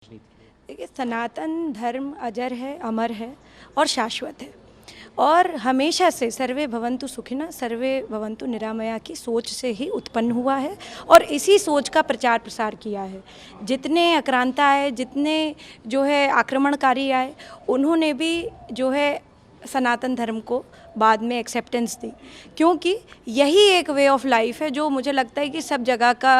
देखिए, सनातन धर्म अजर है, अमर है और शाश्वत है और हमेशा से सर्वे भवन्तु सुखिनः सर्वे भवन्तु निरामया की सोच से ही उत्पन्न हुआ है और इसी सोच का प्रचार प्रसार किया है। जितने आक्रांता आए, जितने जो है आक्रमणकारी आए, उन्होंने भी जो है सनातन धर्म को बाद में एक्सेप्टेंस दी, क्योंकि यही एक वे ऑफ लाइफ है जो मुझे लगता है कि सब जगह का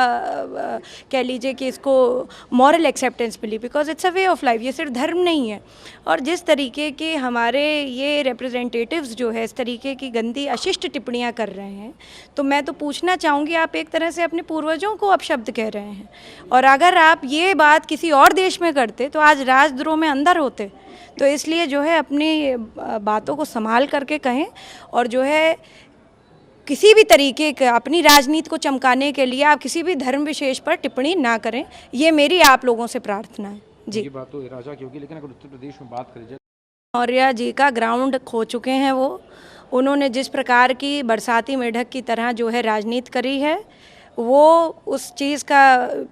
कह लीजिए कि इसको मॉरल एक्सेप्टेंस मिली, because it's a way of life, ये सिर्फ धर्म नहीं है। और जिस तरीके के हमारे ये रिप्रेजेंटेटिव्स जो है इस तरीके की गंदी अशिष्ट टिप्पणियां कर रहे हैं, तो मैं तो पूछना चाहूँगी, आप एक तरह से अपने पूर्वजों को अपशब्द कह रहे हैं, और अगर आप ये बात किसी और देश में करते तो आज राजद्रोह में अंदर होते। तो इसलिए जो है अपनी बातों को संभाल करके कहें और जो है किसी भी तरीके का अपनी राजनीति को चमकाने के लिए आप किसी भी धर्म विशेष पर टिप्पणी ना करें, ये मेरी आप लोगों से प्रार्थना है। जी, ये बात तो राजा की होगी, लेकिन अगर उत्तर प्रदेश में बात करी जाए, मौर्य जी का ग्राउंड खो चुके हैं वो। उन्होंने जिस प्रकार की बरसाती मेढक की तरह जो है राजनीति करी है, वो उस चीज़ का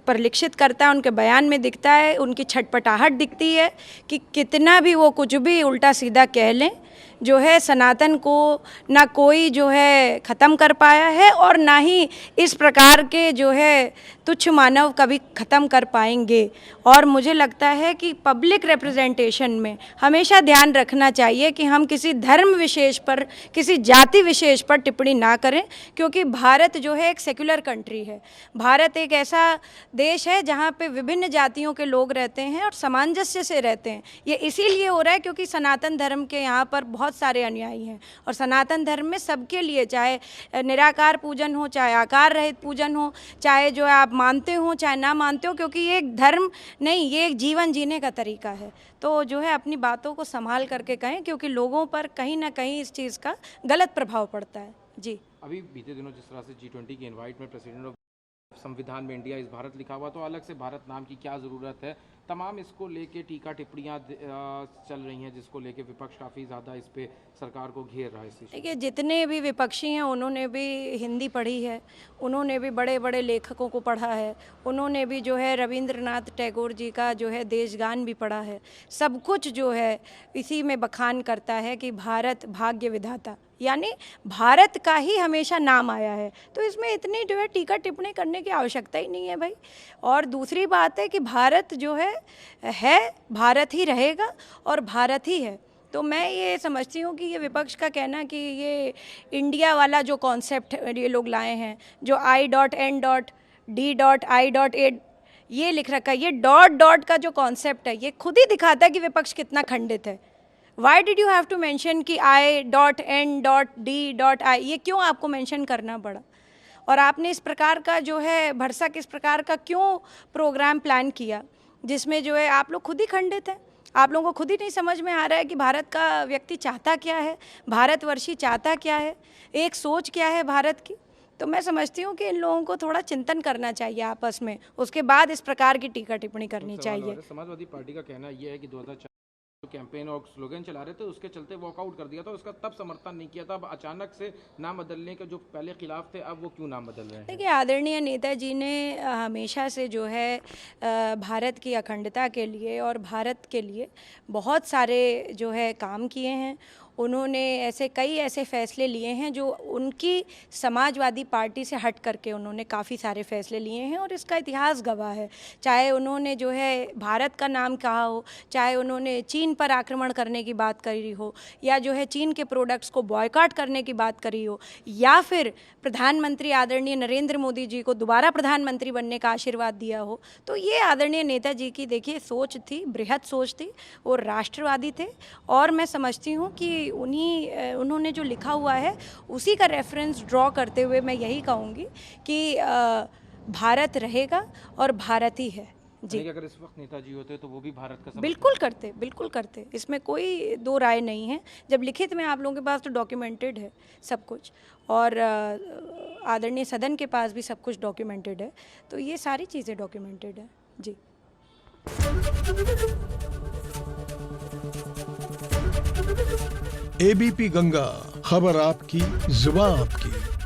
परिलक्षित करता है, उनके बयान में दिखता है, उनकी छटपटाहट दिखती है कि कितना भी वो कुछ भी उल्टा सीधा कह लें, जो है सनातन को ना कोई जो है ख़त्म कर पाया है और ना ही इस प्रकार के जो है तुच्छ मानव कभी ख़त्म कर पाएंगे। और मुझे लगता है कि पब्लिक रिप्रेजेंटेशन में हमेशा ध्यान रखना चाहिए कि हम किसी धर्म विशेष पर, किसी जाति विशेष पर टिप्पणी ना करें, क्योंकि भारत जो है एक सेक्युलर कंट्री है। भारत एक ऐसा देश है जहाँ पे विभिन्न जातियों के लोग रहते हैं और सामंजस्य से रहते हैं। ये इसीलिए हो रहा है क्योंकि सनातन धर्म के यहाँ पर बहुत सारे अनुयायी हैं और सनातन धर्म में सबके लिए, चाहे निराकार पूजन हो, चाहे आकार रहित पूजन हो, चाहे जो आप मानते हो चाहे ना मानते हो, क्योंकि ये एक धर्म नहीं, ये एक जीवन जीने का तरीका है। तो जो है अपनी बातों को संभाल करके कहें, क्योंकि लोगों पर कहीं ना कहीं इस चीज़ का गलत प्रभाव पड़ता है। जी, अभी बीते दिनों जिस तरह से G20 के इनवाइट में प्रेसिडेंट ऑफ संविधान में इंडिया इस भारत लिखा हुआ, तो अलग से भारत नाम की क्या ज़रूरत है? तमाम इसको लेके टीका टिप्पणियाँ चल रही हैं, जिसको लेके विपक्ष काफ़ी ज़्यादा इस पे सरकार को घेर रहा है। देखिए, जितने भी विपक्षी हैं उन्होंने भी हिंदी पढ़ी है, उन्होंने भी बड़े बड़े लेखकों को पढ़ा है, उन्होंने भी जो है रविंद्रनाथ टैगोर जी का जो है देशगान भी पढ़ा है। सब कुछ जो है इसी में बखान करता है कि भारत भाग्य विधाता, यानी भारत का ही हमेशा नाम आया है। तो इसमें इतनी जो है टीका टिप्पणी करने की आवश्यकता ही नहीं है भाई। और दूसरी बात है कि भारत जो है भारत ही रहेगा और भारत ही है। तो मैं ये समझती हूँ कि ये विपक्ष का कहना कि ये इंडिया वाला जो कॉन्सेप्ट ये लोग लाए हैं, जो I.N.D.I.A ये लिख रखा है, ये डॉट डॉट का जो कॉन्सेप्ट है, ये खुद ही दिखाता है कि विपक्ष कितना खंडित है। Why did you have to mention कि I.N.D.I, ये क्यों आपको मेंशन करना पड़ा? और आपने इस प्रकार का जो है भरसक इस प्रकार का क्यों प्रोग्राम प्लान किया, जिसमें जो है आप लोग खुद ही खंडित हैं। आप लोगों को खुद ही नहीं समझ में आ रहा है कि भारत का व्यक्ति चाहता क्या है, भारतवर्षी चाहता क्या है, एक सोच क्या है भारत की। तो मैं समझती हूँ कि इन लोगों को थोड़ा चिंतन करना चाहिए आपस में, उसके बाद इस प्रकार की टीका टिप्पणी करनी चाहिए। समाजवादी पार्टी का कहना यह है कि 2004 कैंपेन और स्लोगन चला रहे थे, उसके चलते वॉकआउट कर दिया था, उसका तब समर्थन नहीं किया था। अब अचानक से नाम बदलने के जो पहले खिलाफ थे, अब वो क्यों नाम बदल रहे हैं? देखिए, आदरणीय नेताजी ने हमेशा से जो है भारत की अखंडता के लिए और भारत के लिए बहुत सारे जो है काम किए हैं। उन्होंने कई ऐसे फैसले लिए हैं जो उनकी समाजवादी पार्टी से हट करके उन्होंने काफ़ी सारे फैसले लिए हैं और इसका इतिहास गवाह है। चाहे उन्होंने जो है भारत का नाम कहा हो, चाहे उन्होंने चीन पर आक्रमण करने की बात करी हो, या जो है चीन के प्रोडक्ट्स को बॉयकॉट करने की बात करी हो, या फिर प्रधानमंत्री आदरणीय नरेंद्र मोदी जी को दोबारा प्रधानमंत्री बनने का आशीर्वाद दिया हो। तो ये आदरणीय नेताजी की देखिए सोच थी, बृहद सोच थी, वो राष्ट्रवादी थे। और मैं समझती हूँ कि उन्होंने जो लिखा हुआ है उसी का रेफरेंस ड्रॉ करते हुए मैं यही कहूँगी कि भारत रहेगा और भारत ही है। जी, अगर इस वक्त नेताजी होते तो वो भी भारत का बिल्कुल करते, इसमें कोई दो राय नहीं है। जब लिखित में आप लोगों के पास तो डॉक्यूमेंटेड है सब कुछ, और आदरणीय सदन के पास भी सब कुछ डॉक्यूमेंटेड है, तो ये सारी चीज़ें डॉक्यूमेंटेड है। जी, ABP गंगा, खबर आपकी, जुबान आपकी।